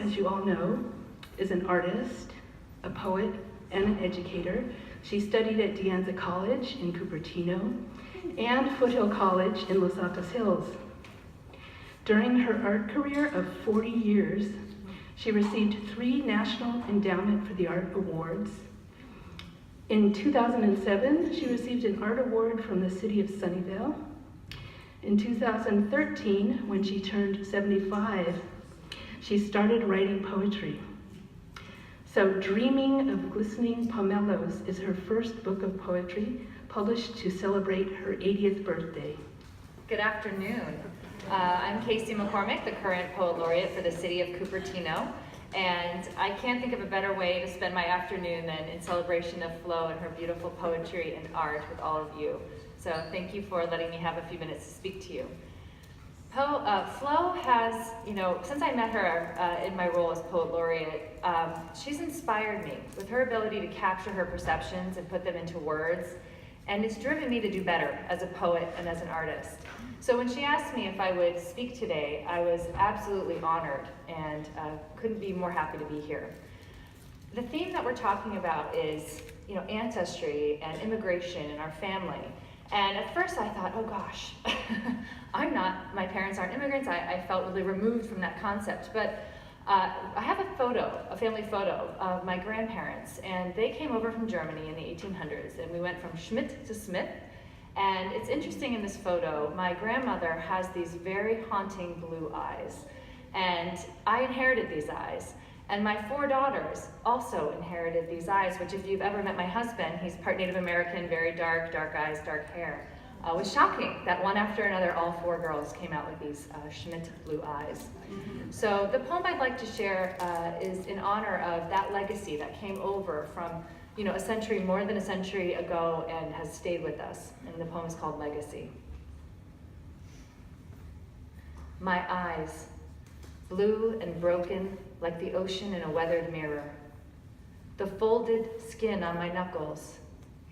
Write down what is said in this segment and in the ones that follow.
as you all know, is an artist, a poet, and an educator. She studied at Anza College in Cupertino and Foothill College in Los Altos Hills. During her art career of 40 years, she received 3 National Endowment for the Art Awards. In 2007, she received an art award from the city of Sunnyvale. In 2013, when she turned 75, she started writing poetry. So Dreaming of Glistening Pomelos is her first book of poetry, published to celebrate her 80th birthday. Good afternoon. I'm Kaecey McCormick, the current Poet Laureate for the city of Cupertino, and I can't think of a better way to spend my afternoon than in celebration of Flo and her beautiful poetry and art with all of you. So thank you for letting me have a few minutes to speak to you. Flo has, since I met her in my role as Poet Laureate, she's inspired me with her ability to capture her perceptions and put them into words, and it's driven me to do better as a poet and as an artist. So when she asked me if I would speak today, I was absolutely honored and couldn't be more happy to be here. The theme that we're talking about is, ancestry and immigration and our family. And at first I thought, oh gosh, my parents aren't immigrants. I felt really removed from that concept. But I have a family photo of my grandparents, and they came over from Germany in the 1800s, and we went from Schmidt to Smith. And it's interesting in this photo, my grandmother has these very haunting blue eyes, and I inherited these eyes. And my 4 daughters also inherited these eyes, which if you've ever met my husband, he's part Native American, very dark eyes, dark hair. It was shocking that one after another, all 4 girls came out with these Schmidt blue eyes. So the poem I'd like to share is in honor of that legacy that came over from more than a century ago and has stayed with us. And the poem is called Legacy. My eyes, blue and broken like the ocean in a weathered mirror. The folded skin on my knuckles,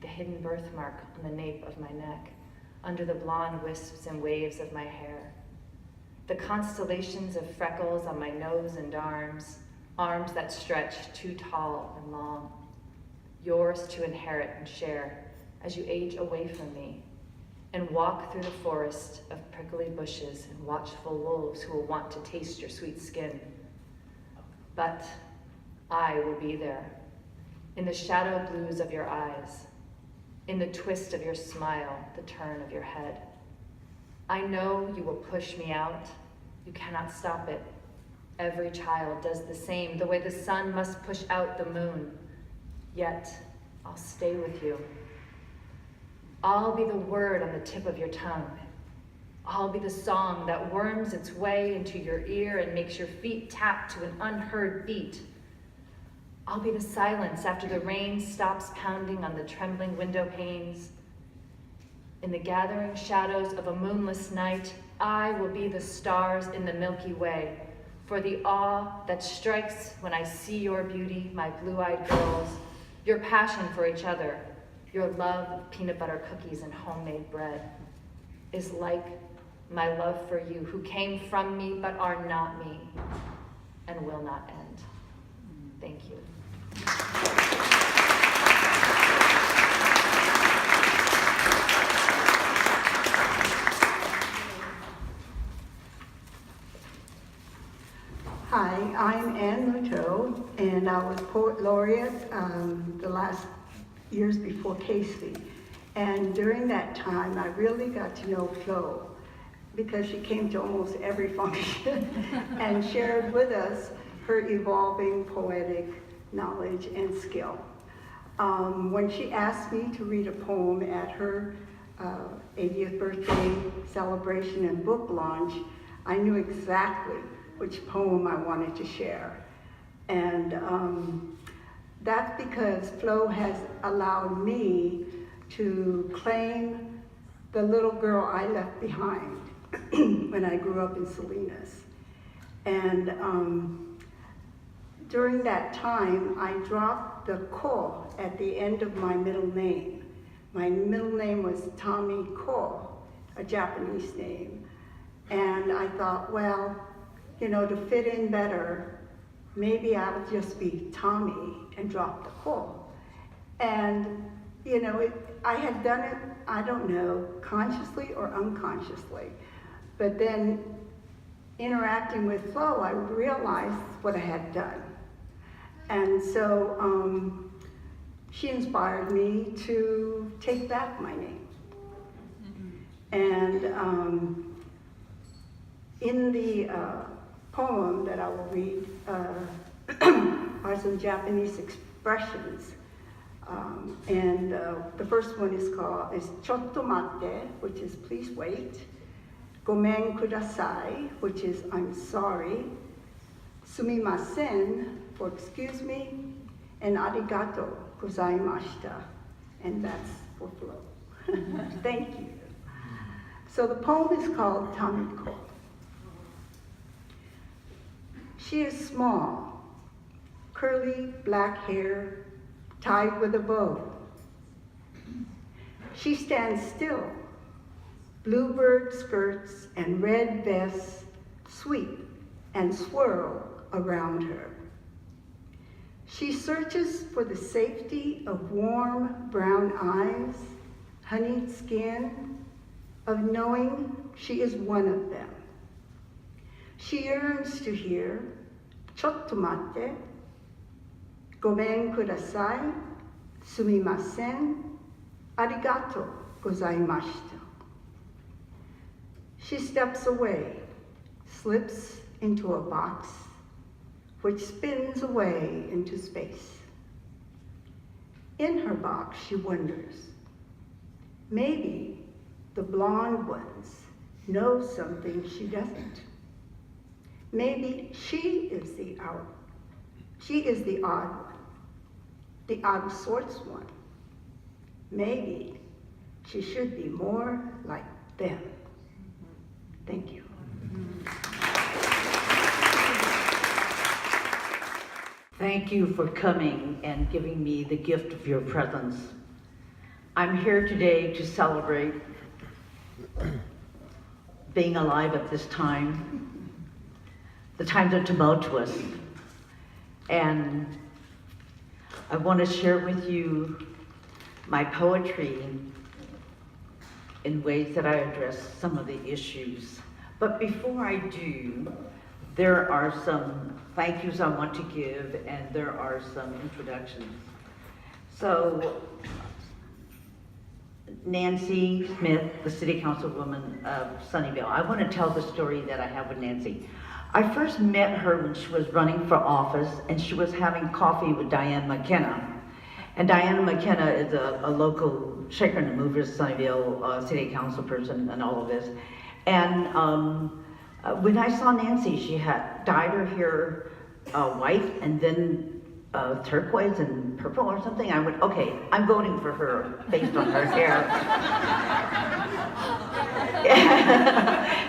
the hidden birthmark on the nape of my neck, under the blonde wisps and waves of my hair. The constellations of freckles on my nose and arms that stretch too tall and long. Yours to inherit and share as you age away from me and walk through the forest of prickly bushes and watchful wolves who will want to taste your sweet skin. But I will be there, in the shadow blues of your eyes, in the twist of your smile, the turn of your head. I know you will push me out. You cannot stop it. Every child does the same, the way the sun must push out the moon. Yet, I'll stay with you. I'll be the word on the tip of your tongue. I'll be the song that worms its way into your ear and makes your feet tap to an unheard beat. I'll be the silence after the rain stops pounding on the trembling window panes. In the gathering shadows of a moonless night, I will be the stars in the Milky Way, for the awe that strikes when I see your beauty, my blue-eyed girls, your passion for each other, your love of peanut butter cookies and homemade bread, is like my love for you, who came from me but are not me and will not end. Thank you. Hi, I'm Muto, and I was Poet Laureate the last years before Kaecey. And during that time, I really got to know Flo, because she came to almost every function and shared with us her evolving poetic knowledge and skill. When she asked me to read a poem at her 80th birthday celebration and book launch, I knew exactly which poem I wanted to share. And that's because Flo has allowed me to claim the little girl I left behind when I grew up in Salinas. And during that time, I dropped the ko at the end of my middle name. My middle name was Tommy Ko, a Japanese name. And I thought, well, to fit in better, maybe I'll just be Tommy and drop the call. And, you know, I had done it, I don't know, consciously or unconsciously. But then interacting with Flo, I realized what I had done. And so she inspired me to take back my name. And in the poem that I will read are some Japanese expressions. The first one is chotto matte, which is please wait. Gomen kudasai, which is I'm sorry. Sumimasen, for excuse me. And arigato gozaimashita, and that's for Flo. Thank you. So the poem is called Tamiko. She is small, curly black hair tied with a bow. She stands still. Bluebird skirts and red vests sweep and swirl around her. She searches for the safety of warm brown eyes, honeyed skin, of knowing she is one of them. She yearns to hear, chotto matte, gomen kudasai, sumimasen, arigato gozaimashita. She steps away, slips into a box, which spins away into space. In her box, she wonders, maybe the blonde ones know something she doesn't. Maybe she is the odd one, the out of sorts one. Maybe she should be more like them. Thank you. Thank you for coming and giving me the gift of your presence. I'm here today to celebrate being alive at this time. The times are tumultuous, and I want to share with you my poetry in ways that I address some of the issues. But before I do, there are some thank yous I want to give, and there are some introductions. So, Nancy Smith, the City Councilwoman of Sunnyvale. I want to tell the story that I have with Nancy. I first met her when she was running for office, and she was having coffee with Diane McKenna. And Diana McKenna is a local shaker and mover, Sunnyvale City Council person and all of this. And when I saw Nancy, she had dyed her hair white and then turquoise and purple or something. I went, okay, I'm voting for her based on her hair.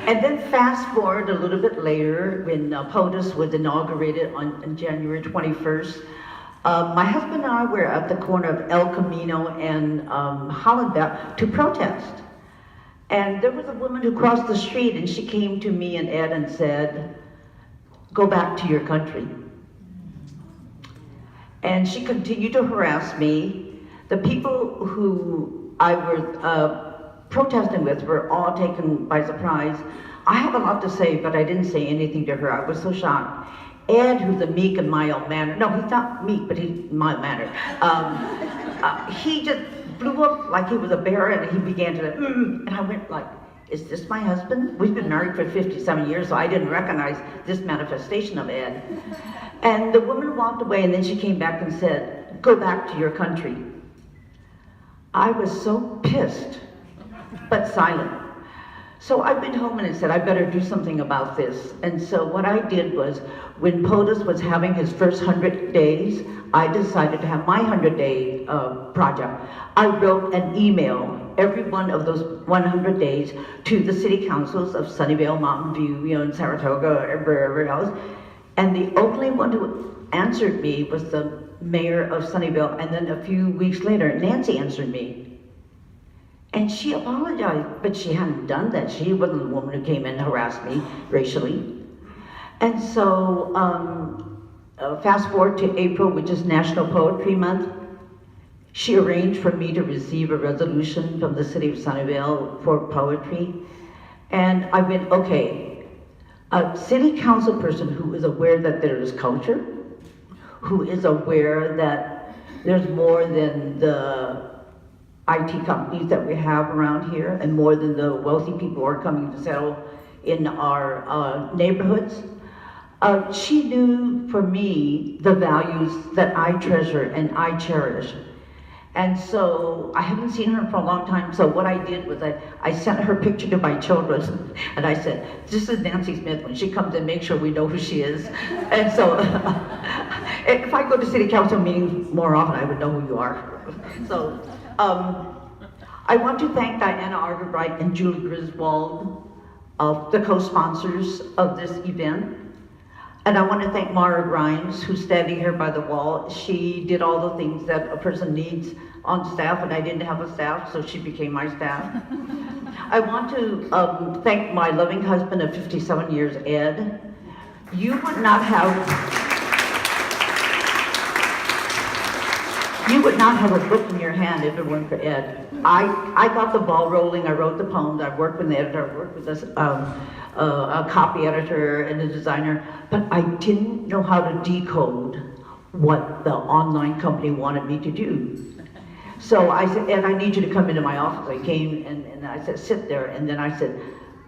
And then fast forward a little bit later when POTUS was inaugurated on January 21st. My husband and I were at the corner of El Camino and Hollenbeck to protest. And there was a woman who crossed the street, and she came to me and Ed and said, go back to your country. And she continued to harass me. The people who I was protesting with were all taken by surprise. I have a lot to say, but I didn't say anything to her. I was so shocked. Ed, who's a meek and mild-mannered, no, he's not meek, but he's mild-mannered. He just blew up like he was a bear, and he began to, and I went like, is this my husband? We've been married for 57 years, so I didn't recognize this manifestation of Ed. And the woman walked away, and then she came back and said, go back to your country. I was so pissed, but silent. So I went home and I said, I better do something about this. And so what I did was, when POTUS was having his first 100 days, I decided to have my 100-day project. I wrote an email every one of those 100 days to the city councils of Sunnyvale, Mountain View, and Saratoga, or wherever else. And the only one who answered me was the mayor of Sunnyvale. And then a few weeks later, Nancy answered me. And she apologized, but she hadn't done that. She wasn't the woman who came in and harassed me racially. And so fast forward to April, which is National Poetry Month. She arranged for me to receive a resolution from the city of Sunnyvale for poetry. And I went, okay, a city council person who is aware that there is culture, who is aware that there's more than the IT companies that we have around here and more than the wealthy people who are coming to settle in our neighborhoods. She knew for me the values that I treasure and I cherish. And so I haven't seen her for a long time, so what I did was I sent her picture to my children, and I said, this is Nancy Smith. When she comes in, make sure we know who she is. And so if I go to city council meetings more often, I would know who you are. So I want to thank Diana Argerbright and Julie Griswold, the co-sponsors of this event. And I want to thank Mara Grimes, who's standing here by the wall. She did all the things that a person needs on staff, and I didn't have a staff, so she became my staff. I want to thank my loving husband of 57 years, Ed. You would not have a book in your hand if it weren't for Ed. I got the ball rolling. I wrote the poems. I worked with the editor. I worked with a copy editor and a designer, but I didn't know how to decode what the online company wanted me to do. So I said, Ed, I need you to come into my office. I came and I said, sit there. And then I said,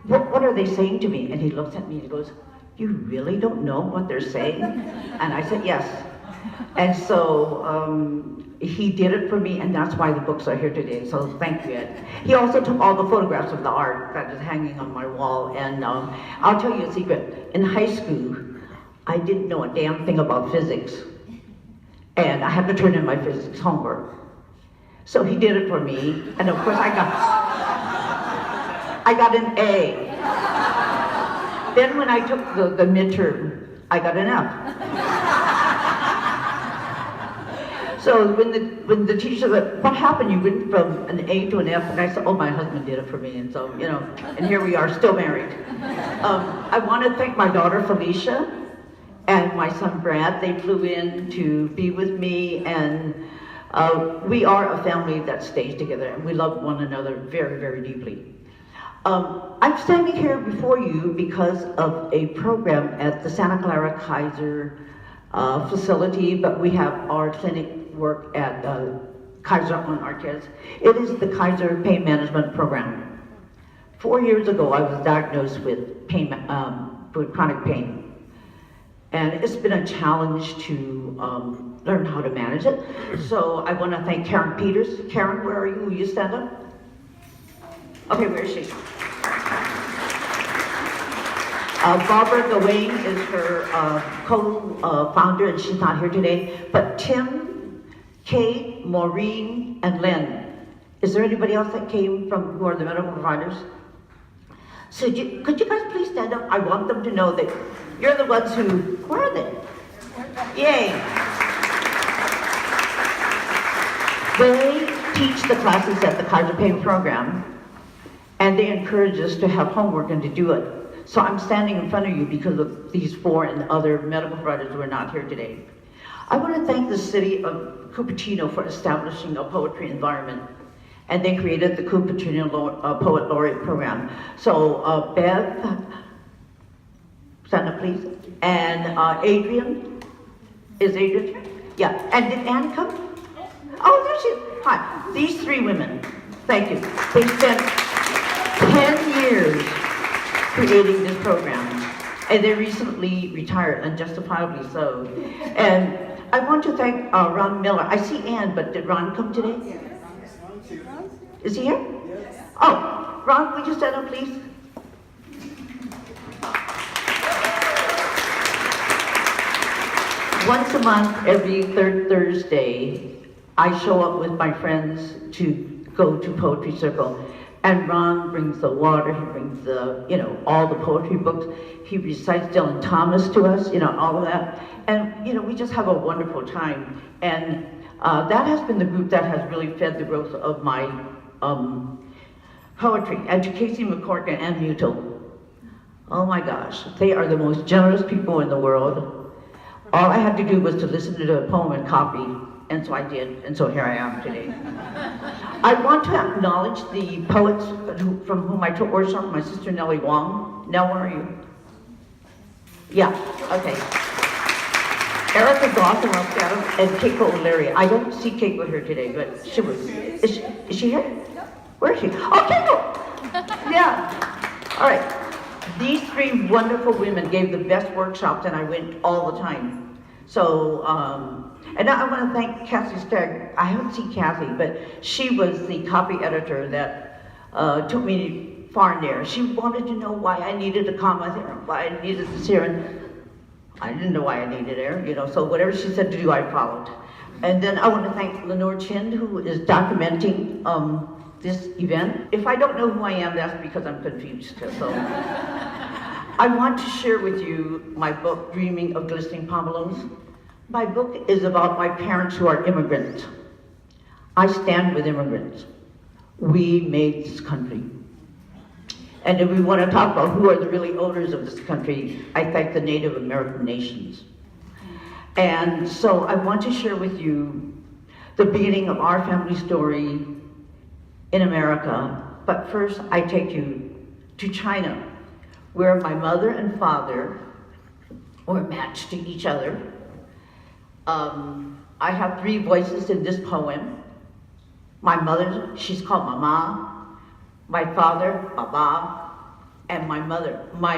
what are they saying to me? And he looks at me and he goes, you really don't know what they're saying? And I said, yes. And so he did it for me, and that's why the books are here today, so thank you, Ed. He also took all the photographs of the art that is hanging on my wall, and I'll tell you a secret. In high school, I didn't know a damn thing about physics, and I had to turn in my physics homework. So he did it for me, and of course I got an A. Then when I took the midterm, I got an F. So when the teacher said, what happened? You went from an A to an F, and I said, oh, my husband did it for me, and so, and here we are, still married. I want to thank my daughter, Felicia, and my son, Brad. They flew in to be with me, and we are a family that stays together, and we love one another very, very deeply. I'm standing here before you because of a program at the Santa Clara Kaiser facility, but we have our clinic work at Kaiser on Arquez. It is the Kaiser Pain Management Program. 4 years ago, I was diagnosed with pain, with chronic pain. And it's been a challenge to learn how to manage it. So I want to thank Karen Peters. Karen, where are you? Will you stand up? Okay, where is she? Barbara Gawain is her co-founder, and she's not here today. But Tim, Kate, Maureen, and Lynn. Is there anybody else that came from who are the medical providers? So could you guys please stand up? I want them to know that you're the ones where are they? Yay. They teach the classes at the Kaiser Pain program, and they encourage us to have homework and to do it. So I'm standing in front of you because of these four and other medical providers who are not here today. I want to thank the city of Cupertino for establishing a poetry environment, and they created the Cupertino Poet Laureate program. So Bev, stand up please, and Adrian, is Adrian here? Yeah, and did Anne come? Oh, there she is. Hi, these three women, thank you. They spent 10 years creating this program, and they recently retired, and justifiably so. And I want to thank Ron Miller. I see Ann, but did Ron come today? Yes. Is he here? Yes. Oh, Ron, would you stand up, please? Once a month, every third Thursday, I show up with my friends to go to Poetry Circle. And Ron brings the water, he brings the, all the poetry books. He recites Dylan Thomas to us, all of that. And, we just have a wonderful time. And that has been the group that has really fed the growth of my poetry. And to Kaecey, McCormick, and Muto. Oh my gosh, they are the most generous people in the world. All I had to do was to listen to the poem and copy, and so I did, and so here I am today. I want to acknowledge the poets from whom I took workshop, my sister Nellie Wong. Nell, where are you? Yeah, okay. Erica Goff and Ralph and Keiko O'Leary. I don't see Keiko here today, but she was. Is she here? Where is she? Oh, Keiko! Yeah. All right. These three wonderful women gave the best workshops, and I went all the time. So, and I want to thank Kaecey Skagg. I haven't seen Kaecey, but she was the copy editor that took me far and near. She wanted to know why I needed a comma there, why I needed this here, and I didn't know why I needed there, you know, so whatever she said to do, I followed. And then I want to thank Lenore Chin, who is documenting this event. If I don't know who I am, that's because I'm confused. So I want to share with you my book, Dreaming of Glistening Pomelos. My book is about my parents who are immigrants. I stand with immigrants. We made this country. And if we want to talk about who are the really owners of this country, I thank the Native American nations. And so I want to share with you the beginning of our family story in America. But first, I take you to China, where my mother and father were matched to each other. I have three voices in this poem. My mother, she's called Mama. My father, Baba, and my mother, my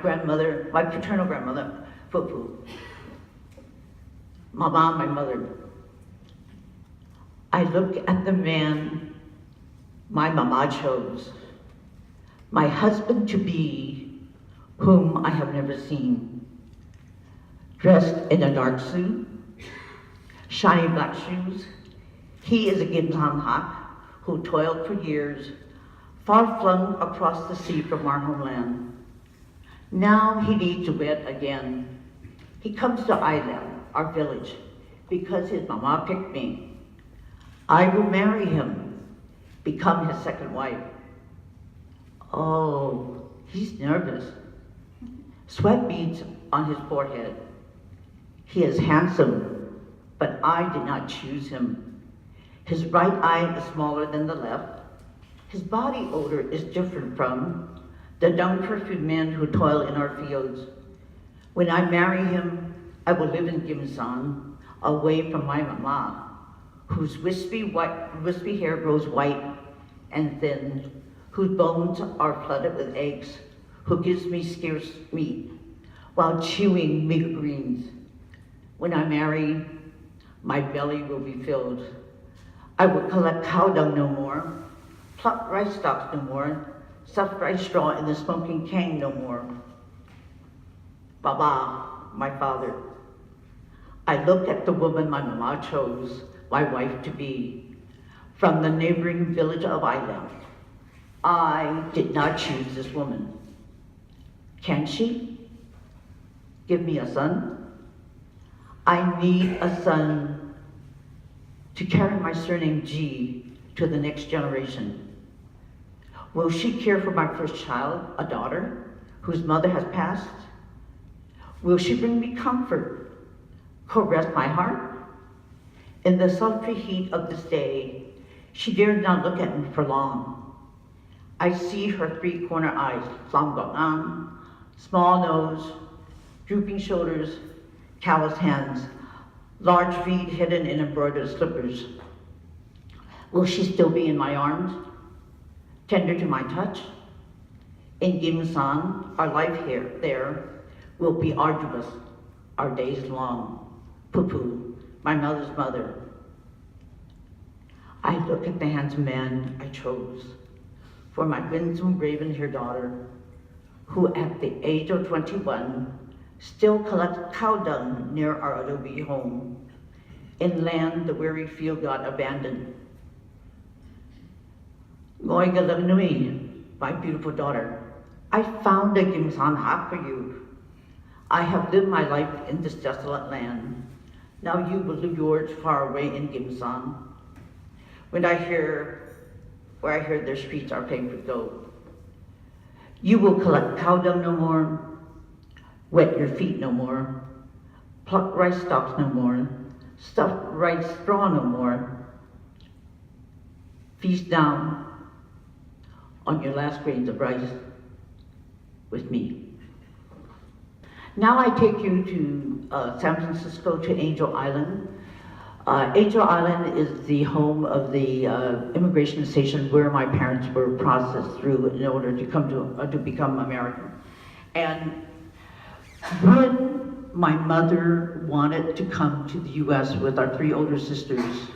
grandmother, my paternal grandmother, Fufu. Mama, my mother. I look at the man my mama chose, my husband to be, whom I have never seen, dressed in a dark suit, shiny black shoes. He is a Gimsan Hak, who toiled for years, far flung across the sea from our homeland. Now he needs to wed again. He comes to Island, our village, because his mama picked me. I will marry him, become his second wife. Oh, he's nervous. Sweat beads on his forehead. He is handsome, but I did not choose him. His right eye is smaller than the left. His body odor is different from the dung perfumed men who toil in our fields. When I marry him, I will live in Gimsan, away from my mama, whose wispy hair grows white and thin, whose bones are flooded with eggs, who gives me scarce meat while chewing meager greens. When I marry, my belly will be filled. I will collect cow dung no more, pluck rice stalks no more, stuff rice straw in the smoking cane no more. Baba, my father. I look at the woman my mama chose, my wife to be, from the neighboring village of Island. I did not choose this woman. Can she give me a son? I need a son to carry my surname G to the next generation. Will she care for my first child, a daughter, whose mother has passed? Will she bring me comfort, caress my heart? In the sultry heat of this day, she dared not look at me for long. I see her three-corner eyes, small nose, drooping shoulders, calloused hands, large feet hidden in embroidered slippers. Will she still be in my arms, tender to my touch? In Gimsan, our life there will be arduous, our days long. Pupu, my mother's mother. I look at the handsome man I chose for my winsome raven-haired daughter, who at the age of 21 still collects cow dung near our adobe home, in land the weary field god abandoned. Moiga Nui, my beautiful daughter, I found a Gimsan Hak for you. I have lived my life in this desolate land. Now you will live yours far away in Gimsan. Where I hear their streets are paved with gold. You will collect cow dung no more, Wet your feet no more. Pluck rice stalks no more. Stuff rice straw no more. Feast down on your last grains of rice with me. Now I take you to San Francisco, to Angel Island. Angel Island is the home of the immigration station where my parents were processed through in order to come to become American. And when my mother wanted to come to the U.S. with our 3 older sisters,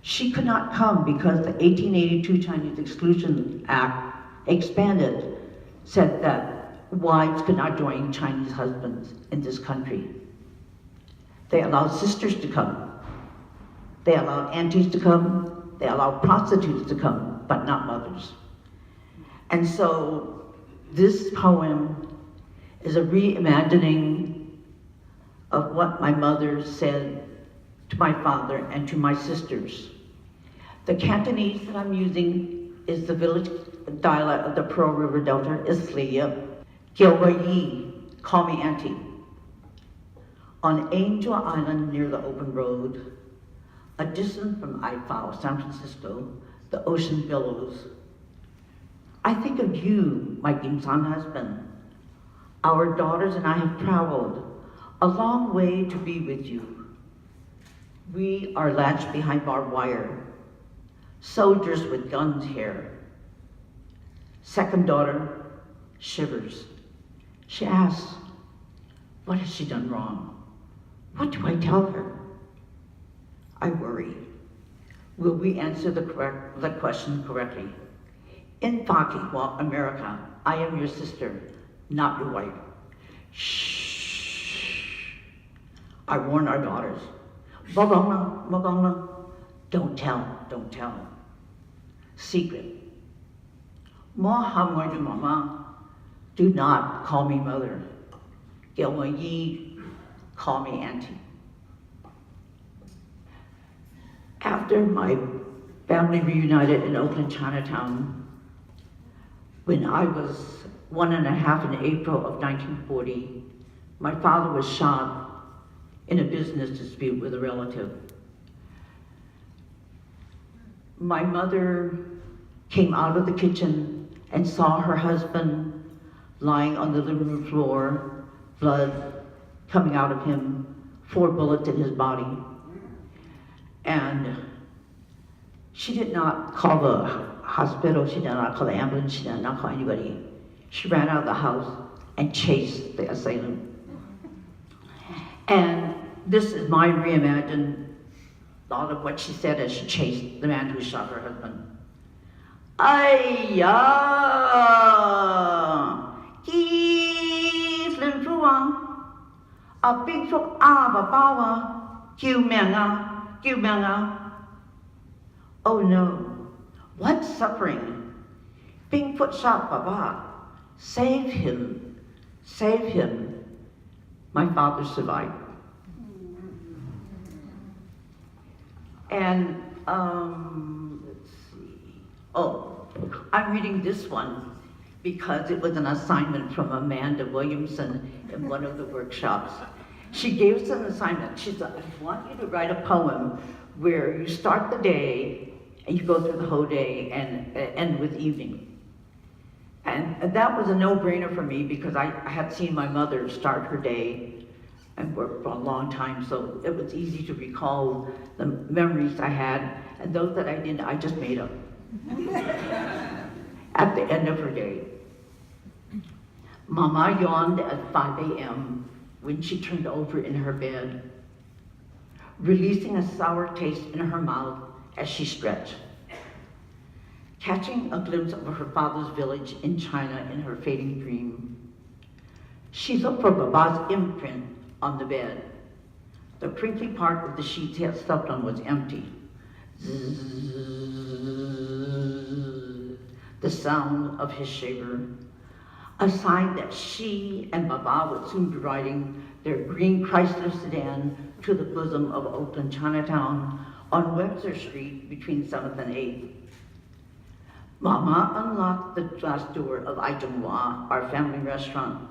she could not come because the 1882 Chinese Exclusion Act expanded, said that wives could not join Chinese husbands in this country. They allowed sisters to come. They allowed aunties to come. They allowed prostitutes to come, but not mothers. And so this poem is a reimagining of what my mother said to my father and to my sisters. The Cantonese that I'm using is the village dialect of the Pearl River Delta, Islia. Gilwa-yi, call me auntie. On Angel Island near the open road, a distance from Ifao, San Francisco, the ocean billows. I think of you, my Gimsan husband. Our daughters and I have traveled a long way to be with you. We are latched behind barbed wire, soldiers with guns here. Second daughter shivers. She asks, what has she done wrong? What do I tell her? I worry. Will we answer the question correctly? In Faki, America, I am your sister, not your wife. Shh. I warn our daughters. Mogongla, don't tell. Secret. Mohammed Mama, do not call me mother. Gilwa-yi, call me auntie. After my family reunited in Oakland, Chinatown, when I was 1.5 in April of 1940, my father was shot in a business dispute with a relative. My mother came out of the kitchen and saw her husband lying on the living room floor, blood coming out of him, 4 bullets in his body. And she did not call the hospital, she did not call the ambulance, she did not call anybody. She ran out of the house and chased the assailant. And this is my reimagined thought of what she said as she chased the man who shot her husband. Ayya, Glistening Wong, a big folk bawa, kill menga. Oh no, what suffering? Bigfoot shot Baba. Save him. My father survived. And let's see. Oh, I'm reading this one because it was an assignment from Amanda Williamson in one of the workshops. She gave us an assignment. She said, I want you to write a poem where you start the day and you go through the whole day and end with evening. And that was a no-brainer for me because I had seen my mother start her day and work for a long time, so it was easy to recall the memories I had, and those that I didn't, I just made up at the end of her day. Mama yawned at 5 a.m. when she turned over in her bed, releasing a sour taste in her mouth as she stretched. Catching a glimpse of her father's village in China in her fading dream, she looked for Baba's imprint on the bed. The crinkly part of the sheets he had slept on was empty. Zzz, the sound of his shaver, a sign that she and Baba would soon be riding their green Chrysler sedan to the bosom of Oakland Chinatown on Webster Street between 7th and 8th. Mama unlocked the glass door of Aitonghua, our family restaurant.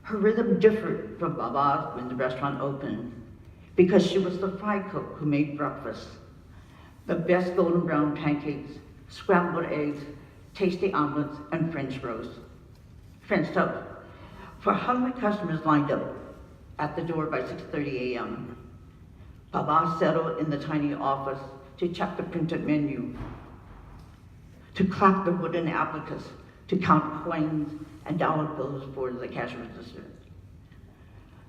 Her rhythm differed from Baba's when the restaurant opened because she was the fry cook who made breakfast. The best golden brown pancakes, scrambled eggs, tasty omelets, and French toast. For hungry customers lined up at the door by 6:30 a.m. Baba settled in the tiny office to check the printed menu, to clap the wooden abacus, to count coins and dollar bills for the cash register.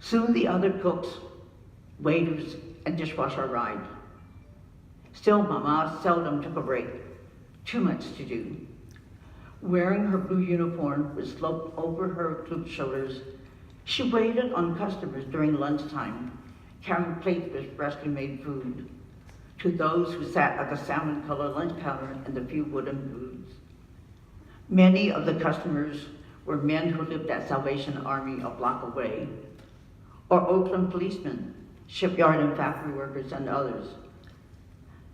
Soon the other cooks, waiters, and dishwasher arrived. Still, Mama seldom took a break. Too much to do. Wearing her blue uniform with sloped over her drooped shoulders, she waited on customers during lunchtime, carrying plates with freshly made food, to those who sat at the salmon-colored lunch counter and the few wooden booths. Many of the customers were men who lived at Salvation Army a block away, or Oakland policemen, shipyard and factory workers, and others.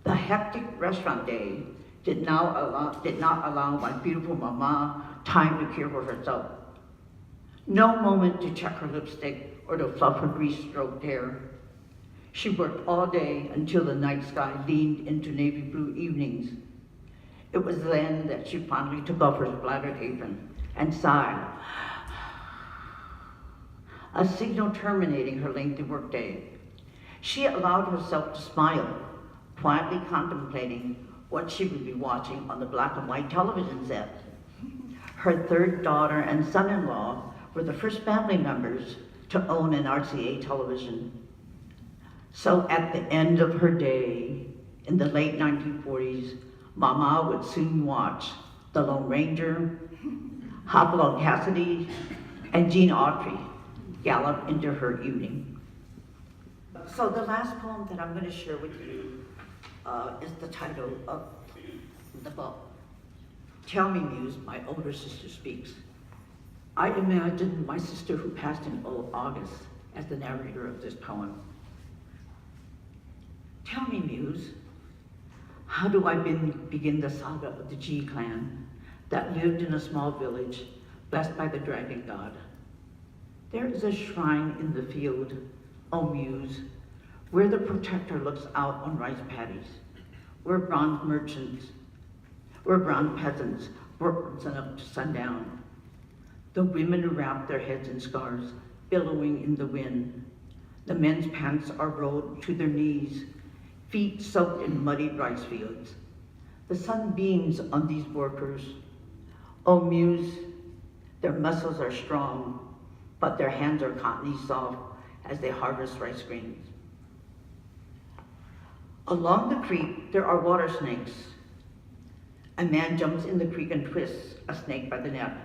The hectic restaurant day did not allow my beautiful Mama time to care for herself. No moment to check her lipstick or to fluff her grease-stroked hair. She worked all day until the night sky leaned into navy blue evenings. It was then that she finally took off her splattered apron and sighed, a signal terminating her lengthy workday. She allowed herself to smile, quietly contemplating what she would be watching on the black and white television set. Her third daughter and son-in-law were the first family members to own an RCA television. So at the end of her day, in the late 1940s, Mama would soon watch The Lone Ranger, Hopalong Cassidy, and Gene Autry gallop into her evening. So the last poem that I'm going to share with you is the title of the book. Tell Me, Muse, my older sister speaks. I imagine my sister who passed in August as the narrator of this poem. Tell me, Muse, how do I begin the saga of the G clan that lived in a small village blessed by the dragon god? There is a shrine in the field, O Muse, where the protector looks out on rice paddies, where bronze peasants work from sunup to sundown. The women wrap their heads in scarves, billowing in the wind. The men's pants are rolled to their knees, feet soaked in muddy rice fields. The sun beams on these workers. O Muse, their muscles are strong, but their hands are cottony soft as they harvest rice grains. Along the creek, there are water snakes. A man jumps in the creek and twists a snake by the neck.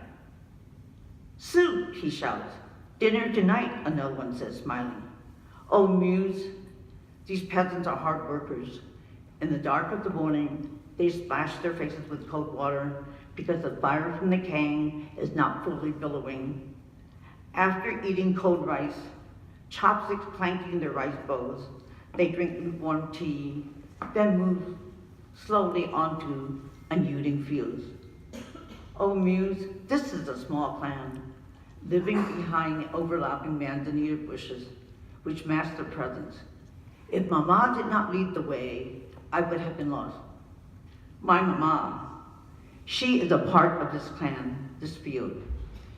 Soup, he shouts. Dinner tonight, another one says, smiling. Oh, Muse, these peasants are hard workers. In the dark of the morning, they splash their faces with cold water because the fire from the cane is not fully billowing. After eating cold rice, chopsticks clanking their rice bowls, they drink lukewarm tea, then move slowly onto unyielding fields. Oh, Muse, this is a small clan, living behind overlapping manzanita bushes, which mask their presence. If Mama did not lead the way, I would have been lost. My Mama, she is a part of this clan, this field.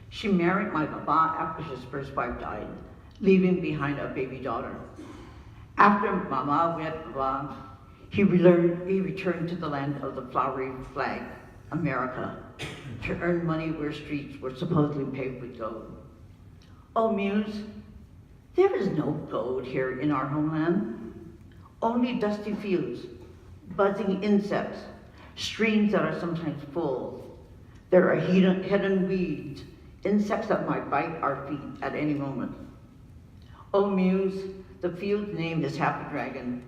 She married my Baba after his first wife died, leaving behind a baby daughter. After Mama wed Baba, he returned to the land of the flowery flag, America, to earn money where streets were supposedly paved with gold. Oh, Muse, there is no gold here in our homeland, only dusty fields, buzzing insects, streams that are sometimes full. There are hidden weeds, insects that might bite our feet at any moment. Oh, Muse, the field's name is Happy Dragon,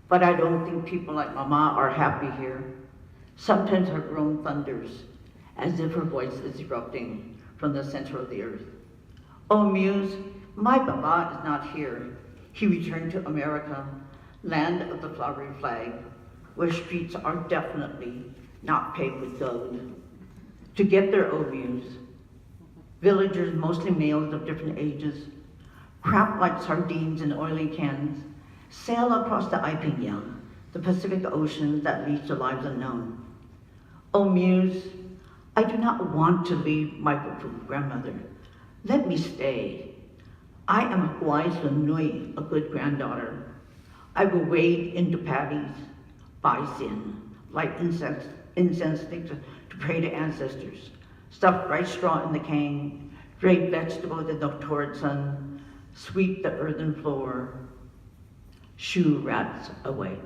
but I don't think people like Mama are happy here. Sometimes her groan thunders, as if her voice is erupting from the center of the earth. Oh, Muse, my Baba is not here. He returned to America, land of the flowery flag, where streets are definitely not paved with gold. To get there, oh, Muse, Villagers, mostly males of different ages, wrapped like sardines in oily cans, sail across the Iping, the Pacific Ocean that leads to lives unknown. Oh Muse, I do not want to leave my grandmother. Let me stay. I am a Huai Nui, a good granddaughter. I will wade into patties, buy sin, light incense to pray to ancestors, stuff rice straw in the cane, drape vegetables in the torrid sun, sweep the earthen floor, shoo rats away.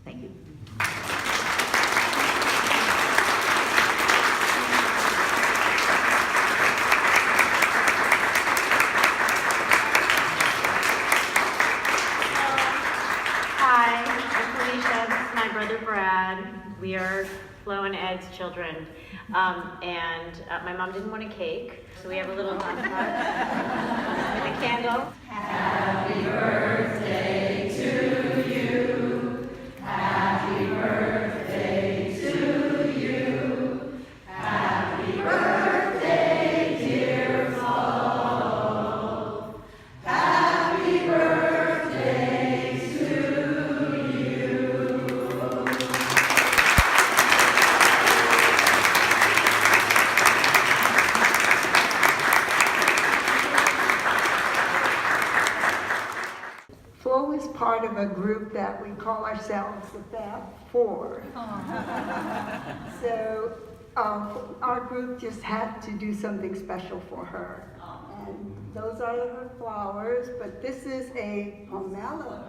Thank you. Hi, I'm Felicia. This is my brother Brad. We are Flo and Ed's children. And my mom didn't want a cake, so we have a little lunch with a candle. Happy birthday to you. Happy birthday to you. Happy birthday, dear Flo. Happy birthday to you. Flo is part of a group that we call ourselves the Fab Four. So our group just had to do something special for her. And those are her flowers, but this is a pomelo.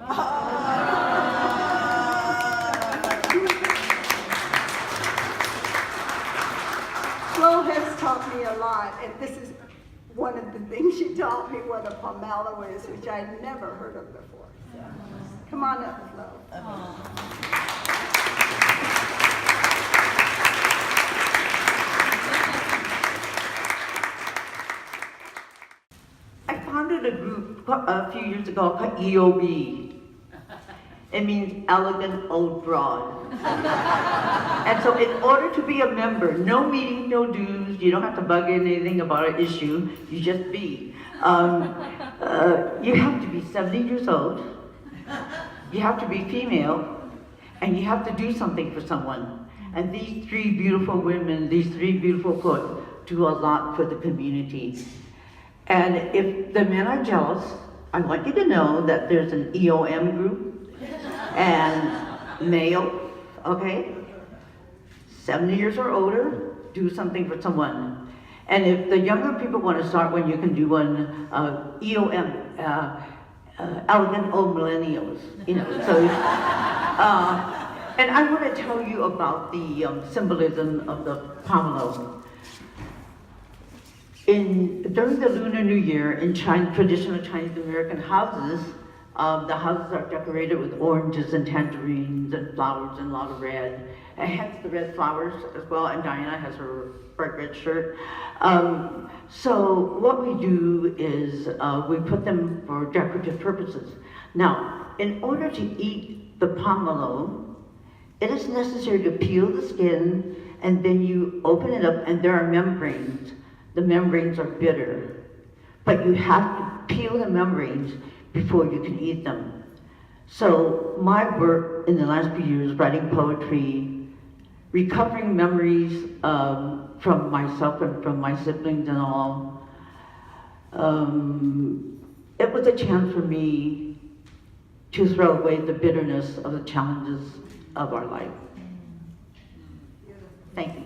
Flo has taught me a lot, and this is one of the things she taught me what a pomelo is, which I'd never heard of before. So, come on up, Flo. I founded a group a few years ago called EOB. It means Elegant Old Broad. And so in order to be a member, no meeting, no dues, you don't have to bug anything about an issue, you just be. You have to be 70 years old, you have to be female, and you have to do something for someone. And these three beautiful women, these three beautiful folks do a lot for the community. And if the men are jealous, I want you to know that there's an EOM group and male, okay? 70 years or older, do something for someone. And if the younger people want to start one, you can do one EOM, Elegant Old Millennials, you know. So, and I want to tell you about the symbolism of the Pomelo. During the Lunar New Year in traditional Chinese American houses, the houses are decorated with oranges and tangerines and flowers and a lot of red. And hence the red flowers as well, and Diana has her bright red shirt. So what we do is we put them for decorative purposes. Now, in order to eat the pomelo, it is necessary to peel the skin and then you open it up and there are membranes. The membranes are bitter, but you have to peel the membranes before you can eat them. So my work in the last few years, writing poetry, recovering memories from myself and from my siblings and all, it was a chance for me to throw away the bitterness of the challenges of our life. Thank you.